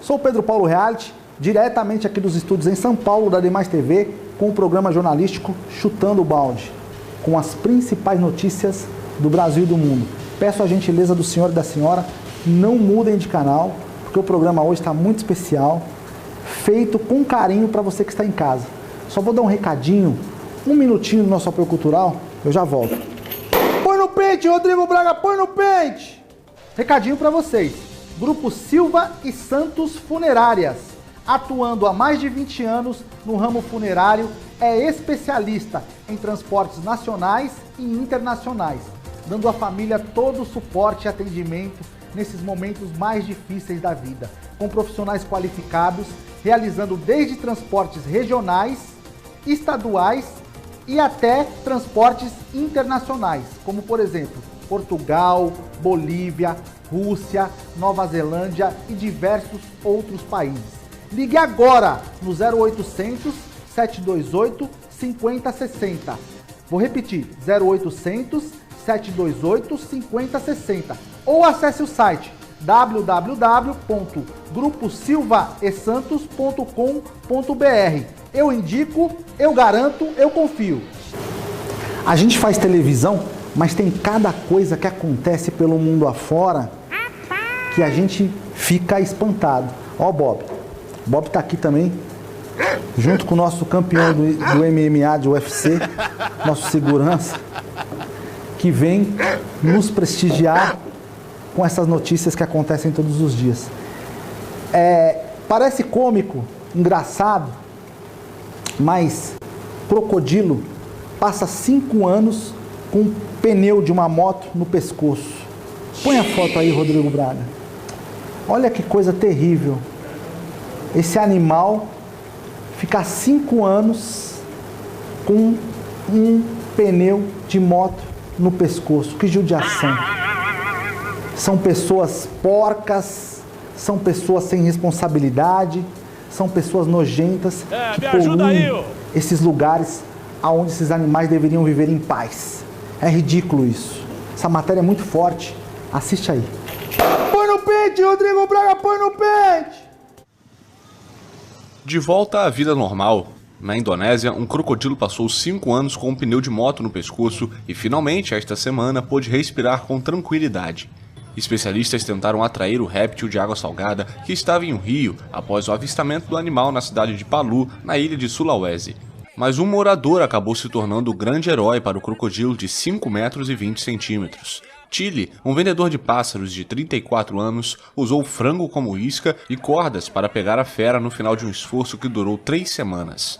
Sou o Pedro Paulo Reality, diretamente aqui dos estúdios em São Paulo da Demais TV, com o programa jornalístico Chutando o Balde, com as principais notícias do Brasil e do mundo. Peço a gentileza do senhor e da senhora, não mudem de canal, porque o programa hoje está muito especial, feito com carinho para você que está em casa. Só vou dar um recadinho, um minutinho no nosso apoio cultural, eu já volto. Põe no pente, Rodrigo Braga, põe no pente! Recadinho para vocês. Grupo Silva e Santos Funerárias, atuando há mais de 20 anos no ramo funerário, é especialista em transportes nacionais e internacionais, dando à família todo o suporte e atendimento nesses momentos mais difíceis da vida, com profissionais qualificados, realizando desde transportes regionais, estaduais e até transportes internacionais, como por exemplo, Portugal, Bolívia, Rússia, Nova Zelândia e diversos outros países. Ligue agora no 0800 728 5060. Vou repetir, 0800 728 5060. Ou acesse o site www.gruposilvaesantos.com.br. Eu indico, eu garanto, eu confio. A gente faz televisão, mas tem cada coisa que acontece pelo mundo afora que a gente fica espantado. Ó, Bob. Bob tá aqui também, junto com o nosso campeão do MMA de UFC, nosso segurança, que vem nos prestigiar com essas notícias que acontecem todos os dias. Parece cômico, engraçado, mas crocodilo passa 5 anos com um pneu de uma moto no pescoço. Põe a foto aí, Rodrigo Braga. Olha que coisa terrível. Esse animal fica 5 anos com um pneu de moto no pescoço. Que judiação. São pessoas porcas, são pessoas sem responsabilidade, são pessoas nojentas que poluem esses lugares onde esses animais deveriam viver em paz. É ridículo isso. Essa matéria é muito forte. Assiste aí. Põe no pente, Rodrigo Braga, põe no pente! De volta à vida normal. Na Indonésia, um crocodilo passou 5 anos com um pneu de moto no pescoço e finalmente, esta semana, pôde respirar com tranquilidade. Especialistas tentaram atrair o réptil de água salgada que estava em um rio após o avistamento do animal na cidade de Palu, na ilha de Sulawesi. Mas um morador acabou se tornando o grande herói para o crocodilo de 5 metros e 20 centímetros. Chile, um vendedor de pássaros de 34 anos, usou frango como isca e cordas para pegar a fera no final de um esforço que durou 3 semanas.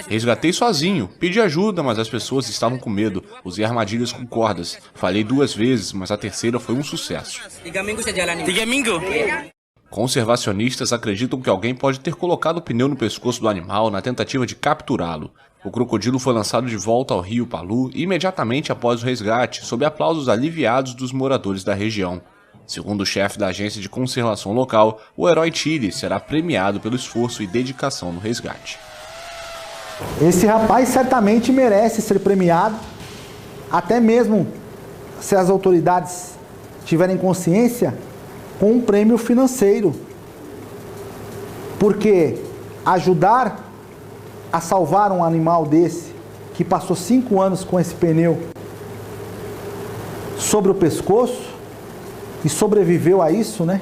Resgatei sozinho, pedi ajuda, mas as pessoas estavam com medo. Usei armadilhas com cordas. Falhei 2 vezes, mas a terceira foi um sucesso. Conservacionistas acreditam que alguém pode ter colocado o pneu no pescoço do animal na tentativa de capturá-lo. O crocodilo foi lançado de volta ao rio Palu imediatamente após o resgate, sob aplausos aliviados dos moradores da região. Segundo o chefe da agência de conservação local, o herói Chile será premiado pelo esforço e dedicação no resgate. Esse rapaz certamente merece ser premiado, até mesmo se as autoridades tiverem consciência, com um prêmio financeiro. Porque ajudar a salvar um animal desse, que passou 5 anos com esse pneu sobre o pescoço e sobreviveu a isso, né?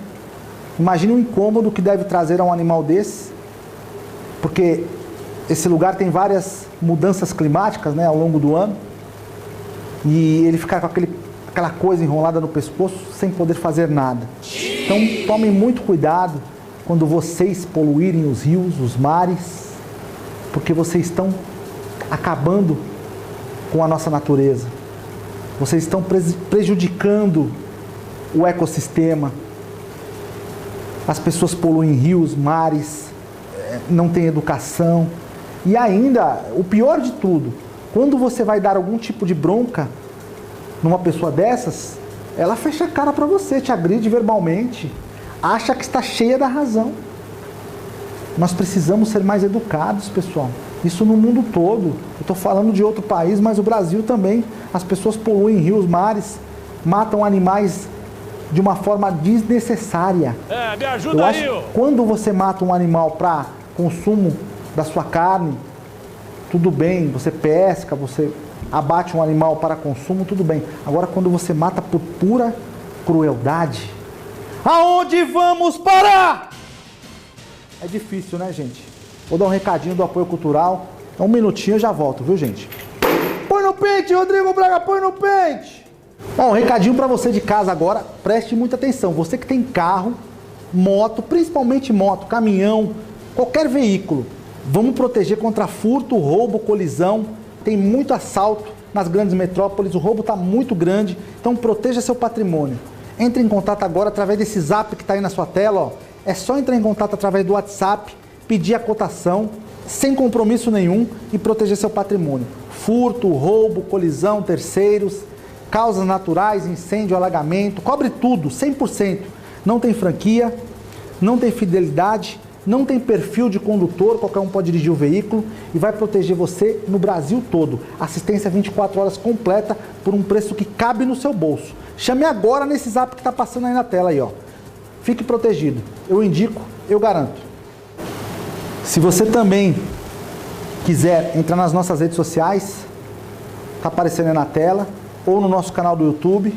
Imagine o incômodo que deve trazer a um animal desse, porque esse lugar tem várias mudanças climáticas, né, ao longo do ano, e ele ficar com aquela coisa enrolada no pescoço sem poder fazer nada. Então tomem muito cuidado quando vocês poluírem os rios, os mares, porque vocês estão acabando com a nossa natureza. Vocês estão prejudicando o ecossistema. As pessoas poluem rios, mares, não têm educação. E ainda, o pior de tudo, quando você vai dar algum tipo de bronca numa pessoa dessas, ela fecha a cara para você, te agride verbalmente, acha que está cheia da razão. Nós precisamos ser mais educados, pessoal. Isso no mundo todo. Eu estou falando de outro país, mas o Brasil também. As pessoas poluem rios, mares, matam animais de uma forma desnecessária. Me ajuda aí, ó. Quando você mata um animal para consumo da sua carne, tudo bem, você pesca, você abate um animal para consumo, tudo bem. Agora, quando você mata por pura crueldade, aonde vamos parar? É difícil, né, gente? Vou dar um recadinho do apoio cultural. Um minutinho eu já volto, viu, gente? Põe no pente, Rodrigo Braga, põe no pente! Bom, um recadinho para você de casa agora, preste muita atenção. Você que tem carro, moto, principalmente moto, caminhão, qualquer veículo, vamos proteger contra furto, roubo, colisão. Tem muito assalto nas grandes metrópoles, o roubo está muito grande, então proteja seu patrimônio. Entre em contato agora através desse zap que está aí na sua tela, ó. É só entrar em contato através do WhatsApp, pedir a cotação, sem compromisso nenhum e proteger seu patrimônio. Furto, roubo, colisão, terceiros, causas naturais, incêndio, alagamento, cobre tudo, 100%. Não tem franquia, não tem fidelidade, não tem perfil de condutor, qualquer um pode dirigir o veículo e vai proteger você no Brasil todo. Assistência 24 horas completa por um preço que cabe no seu bolso. Chame agora nesse zap que está passando aí na tela aí, ó. Fique protegido. Eu indico, eu garanto. Se você também quiser entrar nas nossas redes sociais, está aparecendo aí na tela, ou no nosso canal do YouTube,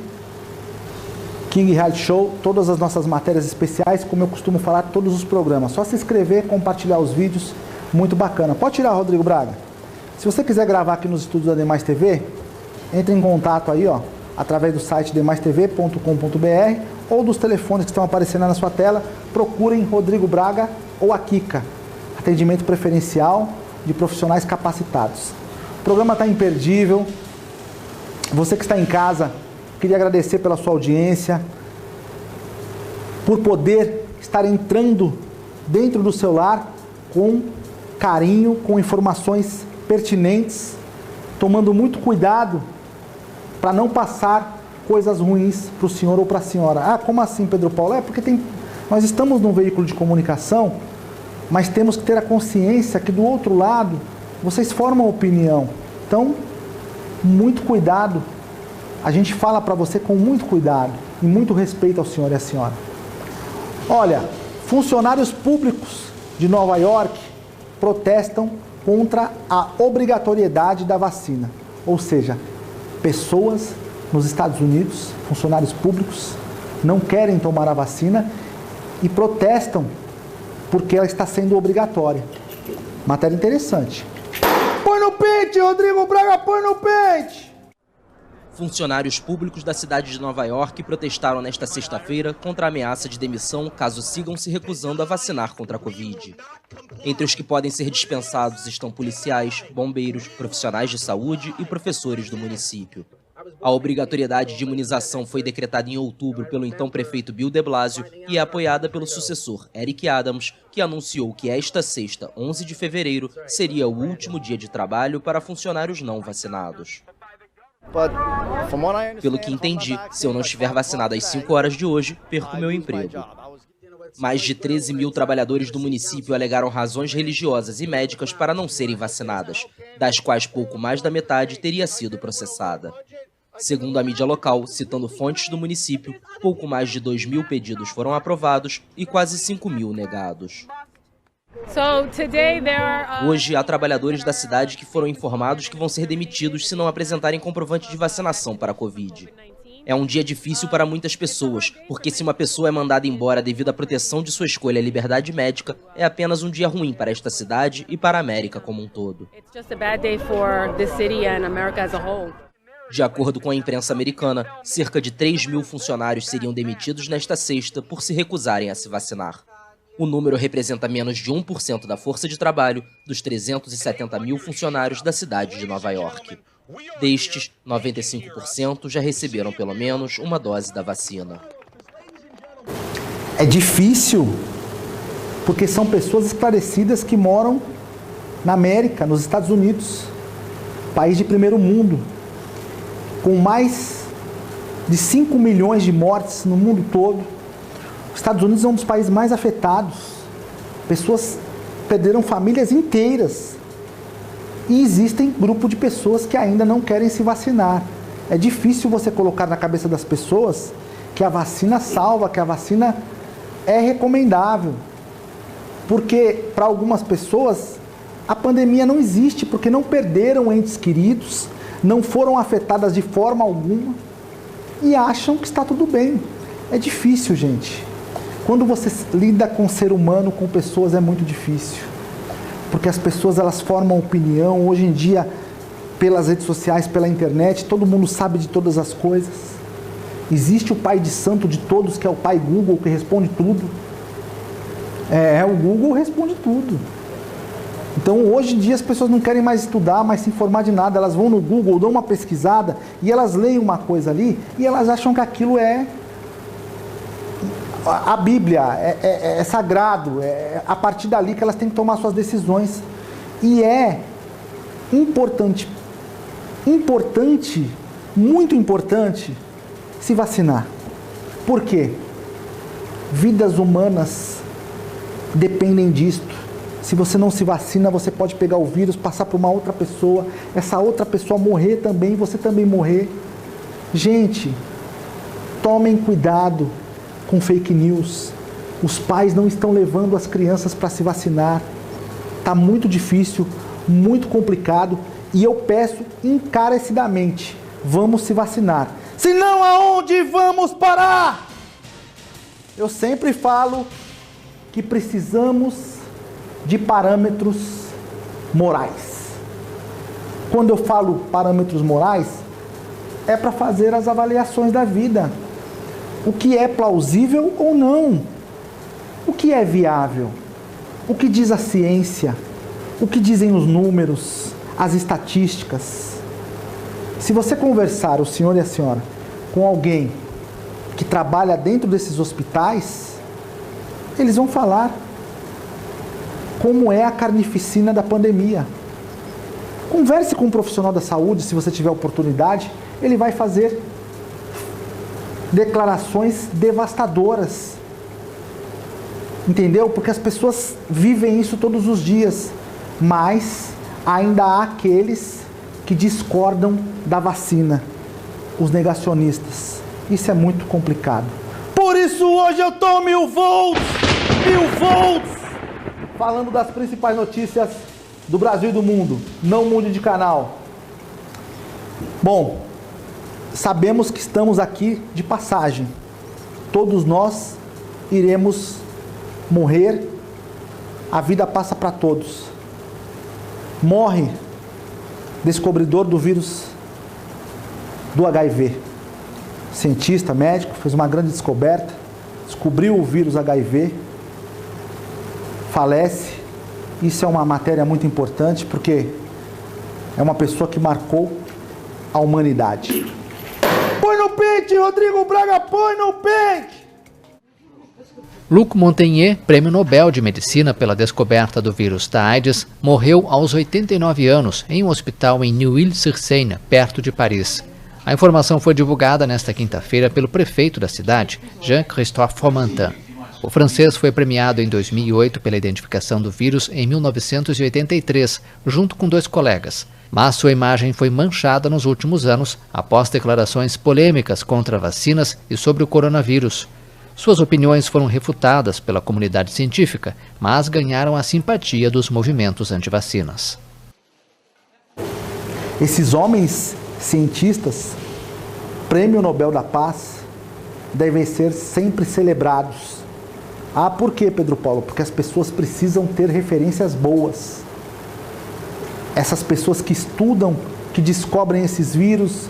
King Reality Show, todas as nossas matérias especiais, como eu costumo falar, todos os programas. Só se inscrever, compartilhar os vídeos, muito bacana. Pode tirar, Rodrigo Braga. Se você quiser gravar aqui nos estúdios da Demais TV, entre em contato aí, ó, através do site demaistv.com.br ou dos telefones que estão aparecendo na sua tela. Procurem Rodrigo Braga ou a Kika. Atendimento preferencial de profissionais capacitados. O programa está imperdível. Você que está em casa, queria agradecer pela sua audiência, por poder estar entrando dentro do seu lar com carinho, com informações pertinentes, tomando muito cuidado para não passar coisas ruins para o senhor ou para a senhora. Ah, como assim, Pedro Paulo? É porque nós estamos num veículo de comunicação, mas temos que ter a consciência que do outro lado vocês formam opinião. Então, muito cuidado. A gente fala para você com muito cuidado e muito respeito ao senhor e à senhora. Olha, funcionários públicos de Nova York protestam contra a obrigatoriedade da vacina. Ou seja, pessoas nos Estados Unidos, funcionários públicos, não querem tomar a vacina e protestam porque ela está sendo obrigatória. Matéria interessante. Põe no pente, Rodrigo Braga, põe no pente! Funcionários públicos da cidade de Nova York protestaram nesta sexta-feira contra a ameaça de demissão caso sigam se recusando a vacinar contra a Covid. Entre os que podem ser dispensados estão policiais, bombeiros, profissionais de saúde e professores do município. A obrigatoriedade de imunização foi decretada em outubro pelo então prefeito Bill de Blasio e é apoiada pelo sucessor Eric Adams, que anunciou que esta sexta, 11 de fevereiro, seria o último dia de trabalho para funcionários não vacinados. Pelo que entendi, se eu não estiver vacinado às 5 horas de hoje, perco meu emprego. Mais de 13 mil trabalhadores do município alegaram razões religiosas e médicas para não serem vacinadas, das quais pouco mais da metade teria sido processada. Segundo a mídia local, citando fontes do município, pouco mais de 2 mil pedidos foram aprovados e quase 5 mil negados. Hoje, há trabalhadores da cidade que foram informados que vão ser demitidos se não apresentarem comprovante de vacinação para a Covid. É um dia difícil para muitas pessoas, porque se uma pessoa é mandada embora devido à proteção de sua escolha à liberdade médica, é apenas um dia ruim para esta cidade e para a América como um todo. De acordo com a imprensa americana, cerca de 3 mil funcionários seriam demitidos nesta sexta por se recusarem a se vacinar. O número representa menos de 1% da força de trabalho dos 370 mil funcionários da cidade de Nova York. Destes, 95% já receberam pelo menos uma dose da vacina. É difícil, porque são pessoas esclarecidas que moram na América, nos Estados Unidos, país de primeiro mundo, com mais de 5 milhões de mortes no mundo todo. Os Estados Unidos é um dos países mais afetados. Pessoas perderam famílias inteiras. E existem grupos de pessoas que ainda não querem se vacinar. É difícil você colocar na cabeça das pessoas que a vacina salva, que a vacina é recomendável. Porque para algumas pessoas a pandemia não existe, porque não perderam entes queridos, não foram afetadas de forma alguma e acham que está tudo bem. É difícil, gente. Quando você lida com o ser humano, com pessoas, é muito difícil. Porque as pessoas, elas formam opinião. Hoje em dia, pelas redes sociais, pela internet, todo mundo sabe de todas as coisas. Existe o pai de santo de todos, que é o pai Google, que responde tudo. O Google responde tudo. Então, hoje em dia, as pessoas não querem mais estudar, mais se informar de nada. Elas vão no Google, dão uma pesquisada e elas leem uma coisa ali e elas acham que aquilo é a Bíblia, é sagrado. É a partir dali que elas têm que tomar suas decisões. E é importante, muito importante, se vacinar. Por quê? Vidas humanas dependem disto. Se você não se vacina, você pode pegar o vírus, passar para uma outra pessoa, essa outra pessoa morrer também, você também morrer. Gente, tomem cuidado com fake news. Os pais não estão levando as crianças para se vacinar. Está muito difícil, muito complicado, e eu peço encarecidamente, vamos se vacinar. Senão aonde vamos parar? Eu sempre falo que precisamos de parâmetros morais. Quando eu falo parâmetros morais, é para fazer as avaliações da vida. O que é plausível ou não? O que é viável? O que diz a ciência? O que dizem os números, as estatísticas? Se você conversar, o senhor e a senhora, com alguém que trabalha dentro desses hospitais, eles vão falar como é a carnificina da pandemia. Converse com um profissional da saúde, se você tiver oportunidade, ele vai fazer declarações devastadoras. Entendeu? Porque as pessoas vivem isso todos os dias, mas ainda há aqueles que discordam da vacina, os negacionistas. Isso é muito complicado. Por isso hoje eu tô 1000 volts! Falando das principais notícias do Brasil e do mundo. Não mude de canal. Bom, sabemos que estamos aqui de passagem. Todos nós iremos morrer. A vida passa para todos. Morre descobridor do vírus do HIV. Cientista, médico, fez uma grande descoberta, descobriu o vírus HIV, falece. Isso é uma matéria muito importante, porque é uma pessoa que marcou a humanidade. Põe no pente, Rodrigo Braga, põe no pente! Luc Montagnier, prêmio Nobel de Medicina pela descoberta do vírus da AIDS, morreu aos 89 anos em um hospital em Neuilly-sur-Seine, perto de Paris. A informação foi divulgada nesta quinta-feira pelo prefeito da cidade, Jean-Christophe Fromentin. O francês foi premiado em 2008 pela identificação do vírus em 1983, junto com 2 colegas. Mas sua imagem foi manchada nos últimos anos, após declarações polêmicas contra vacinas e sobre o coronavírus. Suas opiniões foram refutadas pela comunidade científica, mas ganharam a simpatia dos movimentos antivacinas. Esses homens cientistas, Prêmio Nobel da Paz, devem ser sempre celebrados. Por quê, Pedro Paulo? Porque as pessoas precisam ter referências boas. Essas pessoas que estudam, que descobrem esses vírus,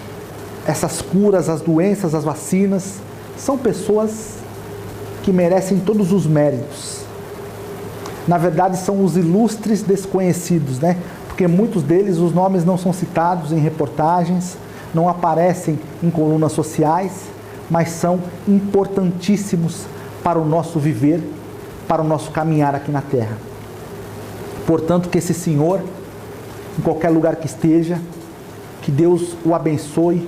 essas curas, as doenças, as vacinas, são pessoas que merecem todos os méritos. Na verdade, são os ilustres desconhecidos, né? Porque muitos deles, os nomes não são citados em reportagens, não aparecem em colunas sociais, mas são importantíssimos para o nosso viver, para o nosso caminhar aqui na Terra. Portanto, que esse senhor, em qualquer lugar que esteja, que Deus o abençoe,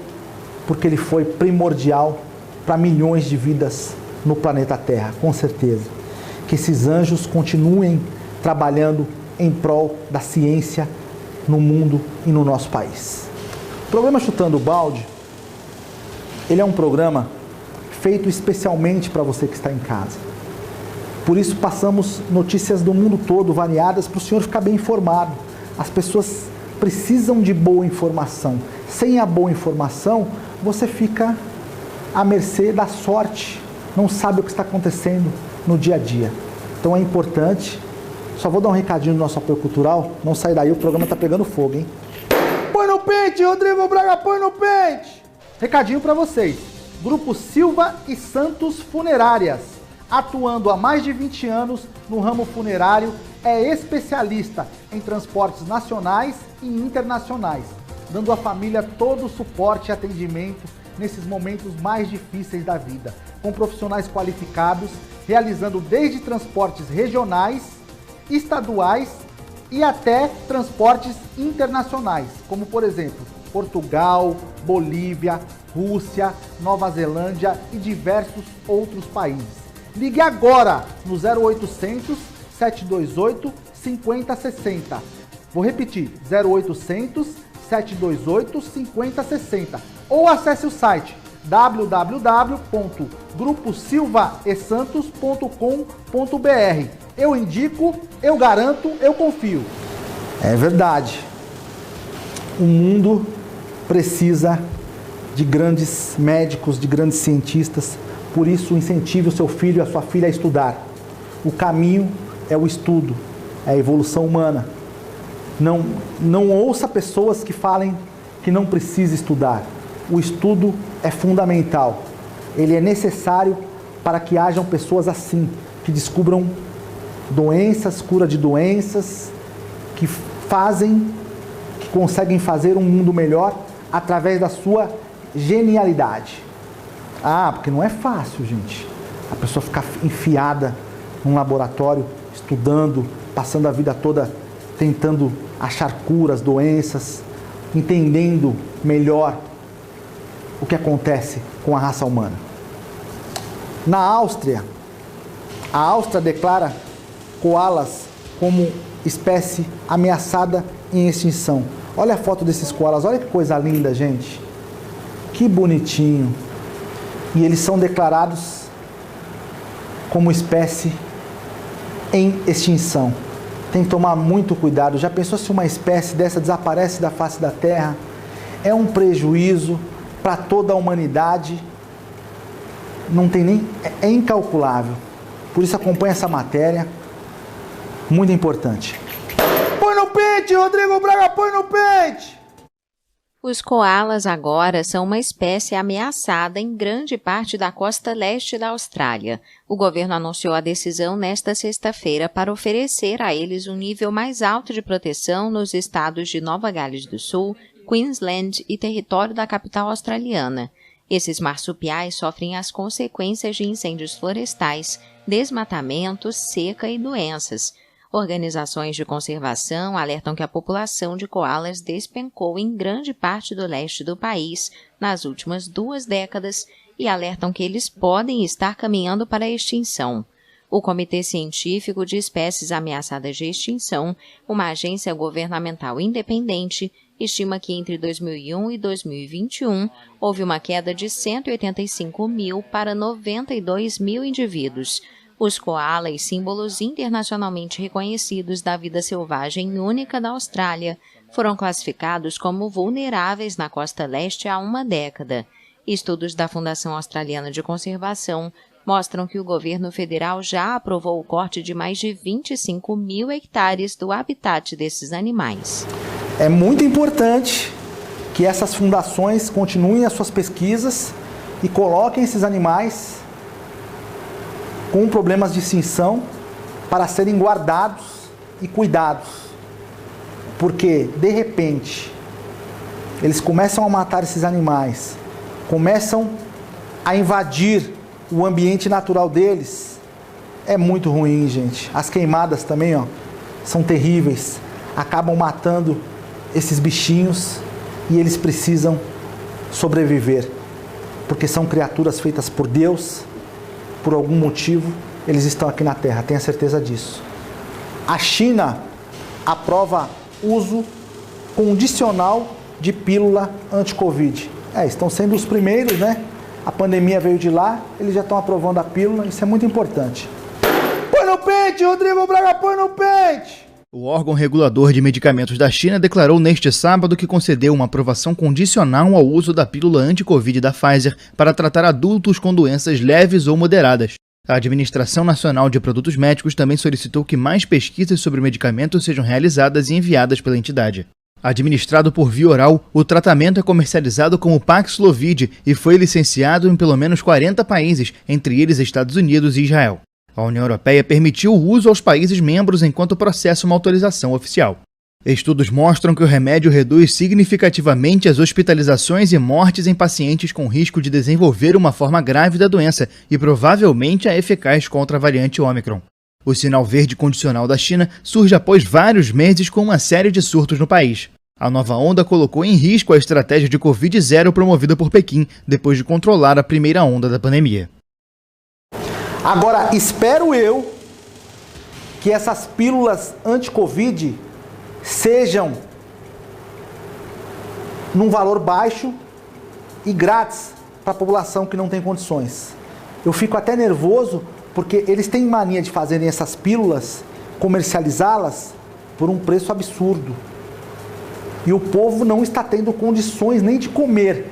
porque ele foi primordial para milhões de vidas no planeta Terra, com certeza. Que esses anjos continuem trabalhando em prol da ciência no mundo e no nosso país. O programa Chutando o Balde, ele é um programa feito especialmente para você que está em casa. Por isso passamos notícias do mundo todo, variadas, para o senhor ficar bem informado. As pessoas precisam de boa informação. Sem a boa informação, você fica à mercê da sorte, não sabe o que está acontecendo no dia a dia. Então é importante. Só vou dar um recadinho no nosso apoio cultural, não sai daí, o programa está pegando fogo, hein? Põe no pente, Rodrigo Braga, põe no pente! Recadinho para vocês. Grupo Silva e Santos Funerárias, atuando há mais de 20 anos no ramo funerário, é especialista em transportes nacionais e internacionais, dando à família todo o suporte e atendimento nesses momentos mais difíceis da vida, com profissionais qualificados, realizando desde transportes regionais, estaduais e até transportes internacionais, como por exemplo, Portugal, Bolívia, Rússia, Nova Zelândia e diversos outros países. Ligue agora no 0800 728 5060. Vou repetir, 0800 728 5060. Ou acesse o site www.gruposilvaesantos.com.br. Eu indico, eu garanto, eu confio. É verdade. O mundo precisa de grandes médicos, de grandes cientistas. Por isso, incentive o seu filho e a sua filha a estudar. O caminho é o estudo, é a evolução humana. Não ouça pessoas que falem que não precisa estudar. O estudo é fundamental. Ele é necessário para que hajam pessoas assim, que descubram doenças, cura de doenças, que conseguem fazer um mundo melhor através da sua genialidade. Porque não é fácil, gente. A pessoa ficar enfiada num laboratório, estudando, passando a vida toda tentando achar curas, doenças, entendendo melhor o que acontece com a raça humana. Na Áustria, a Áustria declara koalas como espécie ameaçada em extinção. Olha a foto desses koalas, olha que coisa linda, gente. Que bonitinho. E eles são declarados como espécie em extinção. Tem que tomar muito cuidado. Já pensou se uma espécie dessa desaparece da face da Terra? É um prejuízo para toda a humanidade. Não tem nem... É incalculável. Por isso acompanha essa matéria. Muito importante. Põe no pente, Rodrigo Braga, põe no pente! Os koalas agora são uma espécie ameaçada em grande parte da costa leste da Austrália. O governo anunciou a decisão nesta sexta-feira para oferecer a eles um nível mais alto de proteção nos estados de Nova Gales do Sul, Queensland e território da capital australiana. Esses marsupiais sofrem as consequências de incêndios florestais, desmatamentos, seca e doenças. Organizações de conservação alertam que a população de koalas despencou em grande parte do leste do país nas últimas 2 décadas e alertam que eles podem estar caminhando para a extinção. O Comitê Científico de Espécies Ameaçadas de Extinção, uma agência governamental independente, estima que entre 2001 e 2021 houve uma queda de 185 mil para 92 mil indivíduos. Os koalas, símbolos internacionalmente reconhecidos da vida selvagem única da Austrália, foram classificados como vulneráveis na costa leste há uma década. Estudos da Fundação Australiana de Conservação mostram que o governo federal já aprovou o corte de mais de 25 mil hectares do habitat desses animais. É muito importante que essas fundações continuem as suas pesquisas e coloquem esses animais com problemas de extinção para serem guardados e cuidados. Porque, de repente, eles começam a matar esses animais, começam a invadir o ambiente natural deles. É muito ruim, gente. As queimadas também, são terríveis. Acabam matando esses bichinhos e eles precisam sobreviver. Porque são criaturas feitas por Deus. Por algum motivo, eles estão aqui na Terra, tenha certeza disso. A China aprova uso condicional de pílula anti-Covid. Estão sendo os primeiros, A pandemia veio de lá, eles já estão aprovando a pílula, isso é muito importante. Põe no pente, Rodrigo Braga, põe no pente! O órgão regulador de medicamentos da China declarou neste sábado que concedeu uma aprovação condicional ao uso da pílula anti-Covid da Pfizer para tratar adultos com doenças leves ou moderadas. A Administração Nacional de Produtos Médicos também solicitou que mais pesquisas sobre o medicamento sejam realizadas e enviadas pela entidade. Administrado por via oral, o tratamento é comercializado como Paxlovid e foi licenciado em pelo menos 40 países, entre eles Estados Unidos e Israel. A União Europeia permitiu o uso aos países membros enquanto processa uma autorização oficial. Estudos mostram que o remédio reduz significativamente as hospitalizações e mortes em pacientes com risco de desenvolver uma forma grave da doença e provavelmente é eficaz contra a variante Ômicron. O sinal verde condicional da China surge após vários meses com uma série de surtos no país. A nova onda colocou em risco a estratégia de Covid-0 promovida por Pequim, depois de controlar a primeira onda da pandemia. Agora, espero eu que essas pílulas anti-Covid sejam num valor baixo e grátis para a população que não tem condições. Eu fico até nervoso porque eles têm mania de fazerem essas pílulas, comercializá-las por um preço absurdo. E o povo não está tendo condições nem de comer.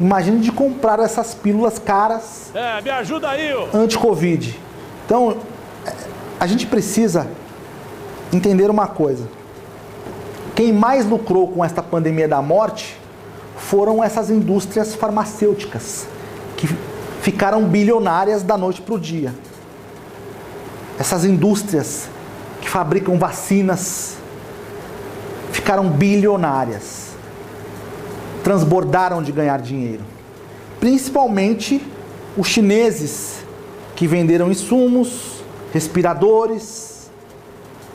Imagine de comprar essas pílulas caras me ajuda aí, anti-Covid. Então, a gente precisa entender uma coisa. Quem mais lucrou com esta pandemia da morte foram essas indústrias farmacêuticas, que ficaram bilionárias da noite para o dia. Essas indústrias que fabricam vacinas ficaram bilionárias, transbordaram de ganhar dinheiro. Principalmente os chineses que venderam insumos, respiradores.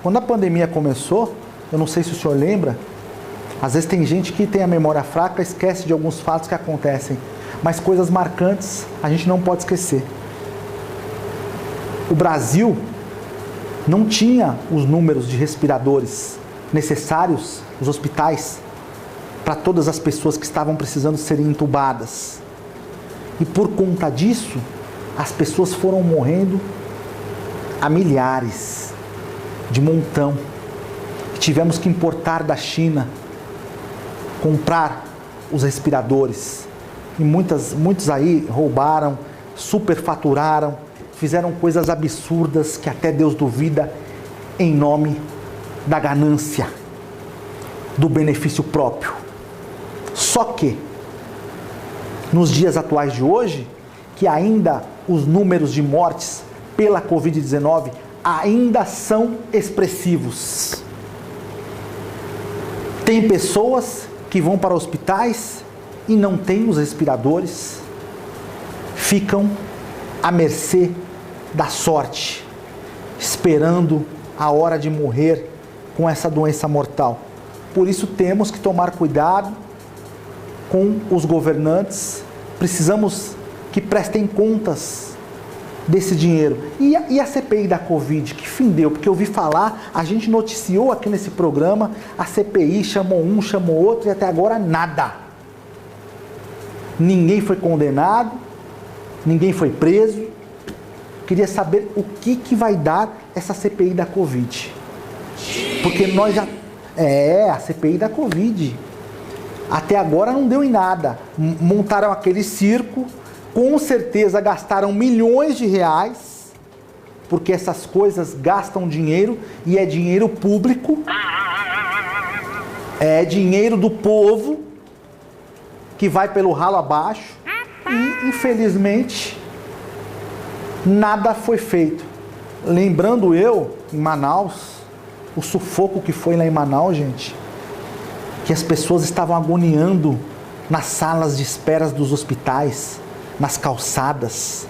Quando a pandemia começou, eu não sei se o senhor lembra, às vezes tem gente que tem a memória fraca, esquece de alguns fatos que acontecem, mas coisas marcantes a gente não pode esquecer. O Brasil não tinha os números de respiradores necessários, os hospitais, para todas as pessoas que estavam precisando serem entubadas. E por conta disso, as pessoas foram morrendo a milhares, de montão. Tivemos que importar da China, comprar os respiradores. E muitos aí roubaram, superfaturaram, fizeram coisas absurdas que até Deus duvida em nome da ganância, do benefício próprio. Só que, nos dias atuais de hoje, que ainda os números de mortes pela Covid-19 ainda são expressivos. Tem pessoas que vão para hospitais e não têm os respiradores, ficam à mercê da sorte, esperando a hora de morrer com essa doença mortal. Por isso temos que tomar cuidado com os governantes, precisamos que prestem contas desse dinheiro. E a CPI da Covid, que fim deu? Porque eu ouvi falar, a gente noticiou aqui nesse programa, a CPI chamou um, chamou outro e até agora nada. Ninguém foi condenado, ninguém foi preso. Queria saber o que vai dar essa CPI da Covid. Porque nós já... a CPI da Covid. Até agora não deu em nada. Montaram aquele circo, com certeza gastaram milhões de reais, porque essas coisas gastam dinheiro e é dinheiro público, é dinheiro do povo que vai pelo ralo abaixo e, infelizmente, nada foi feito. Lembrando eu, em Manaus, o sufoco que foi lá em Manaus, gente, que as pessoas estavam agoniando nas salas de espera dos hospitais, nas calçadas,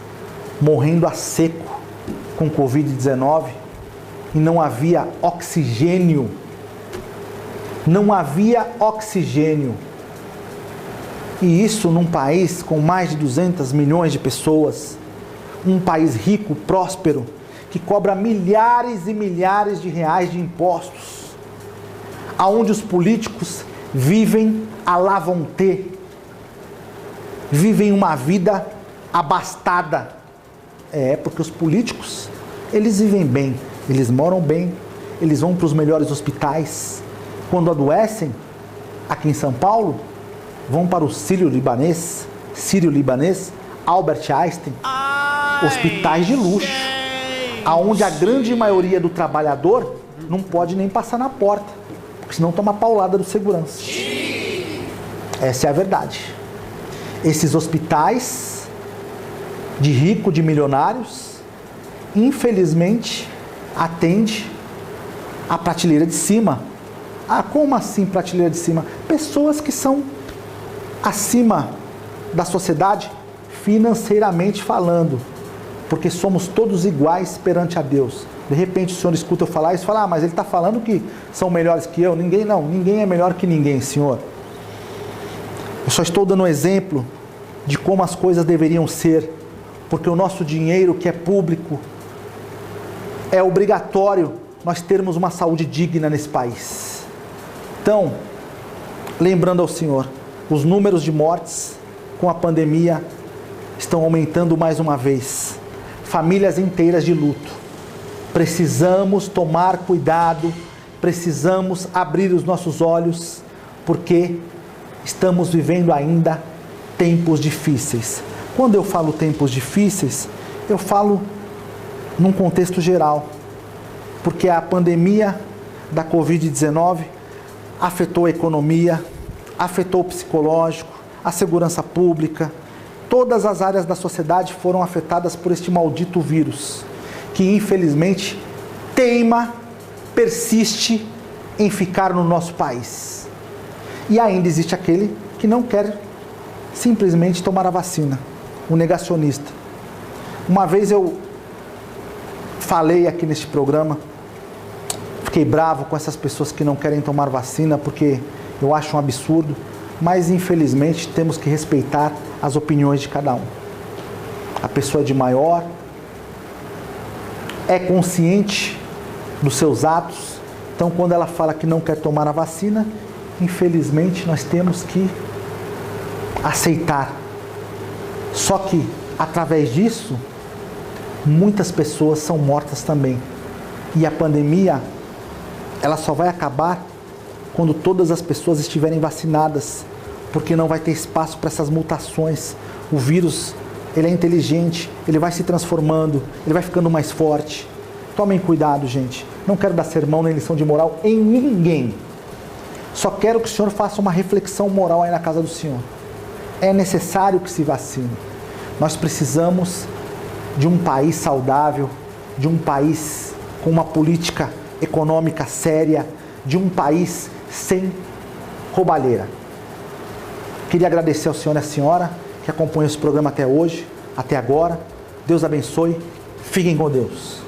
morrendo a seco com Covid-19 e não havia oxigênio. Não havia oxigênio. E isso num país com mais de 200 milhões de pessoas, um país rico, próspero, que cobra milhares e milhares de reais de impostos, aonde os políticos vivem à la vontade, vivem uma vida abastada. Porque os políticos, eles vivem bem, eles moram bem, eles vão para os melhores hospitais. Quando adoecem, aqui em São Paulo, vão para o Sírio-Libanês, Albert Einstein, hospitais de luxo, aonde a grande maioria do trabalhador não pode nem passar na porta, porque senão toma paulada do segurança. Essa é a verdade. Esses hospitais de rico, de milionários, infelizmente, atende a prateleira de cima. Como assim prateleira de cima? Pessoas que são acima da sociedade financeiramente falando, porque somos todos iguais perante a Deus. De repente o senhor escuta eu falar isso e fala, mas ele está falando que são melhores que eu. Ninguém é melhor que ninguém, senhor. Eu só estou dando um exemplo de como as coisas deveriam ser, porque o nosso dinheiro, que é público, é obrigatório nós termos uma saúde digna nesse país. Então, lembrando ao senhor, os números de mortes com a pandemia estão aumentando mais uma vez. Famílias inteiras de luto. Precisamos tomar cuidado, precisamos abrir os nossos olhos, porque estamos vivendo ainda tempos difíceis. Quando eu falo tempos difíceis, eu falo num contexto geral, porque a pandemia da Covid-19 afetou a economia, afetou o psicológico, a segurança pública. Todas as áreas da sociedade foram afetadas por este maldito vírus, que infelizmente persiste em ficar no nosso país. E ainda existe aquele que não quer simplesmente tomar a vacina, o negacionista. Uma vez eu falei aqui neste programa, fiquei bravo com essas pessoas que não querem tomar vacina, porque eu acho um absurdo, mas infelizmente temos que respeitar as opiniões de cada um. A pessoa de maior é consciente dos seus atos, então quando ela fala que não quer tomar a vacina, infelizmente nós temos que aceitar. Só que através disso, muitas pessoas são mortas também. E a pandemia, ela só vai acabar quando todas as pessoas estiverem vacinadas, porque não vai ter espaço para essas mutações. O vírus, ele é inteligente, ele vai se transformando, ele vai ficando mais forte. Tomem cuidado, gente. Não quero dar sermão nem lição de moral em ninguém. Só quero que o senhor faça uma reflexão moral aí na casa do senhor. É necessário que se vacine. Nós precisamos de um país saudável, de um país com uma política econômica séria, de um país sem roubalheira. Queria agradecer ao senhor e à senhora que acompanham esse programa até hoje, até agora. Deus abençoe. Fiquem com Deus.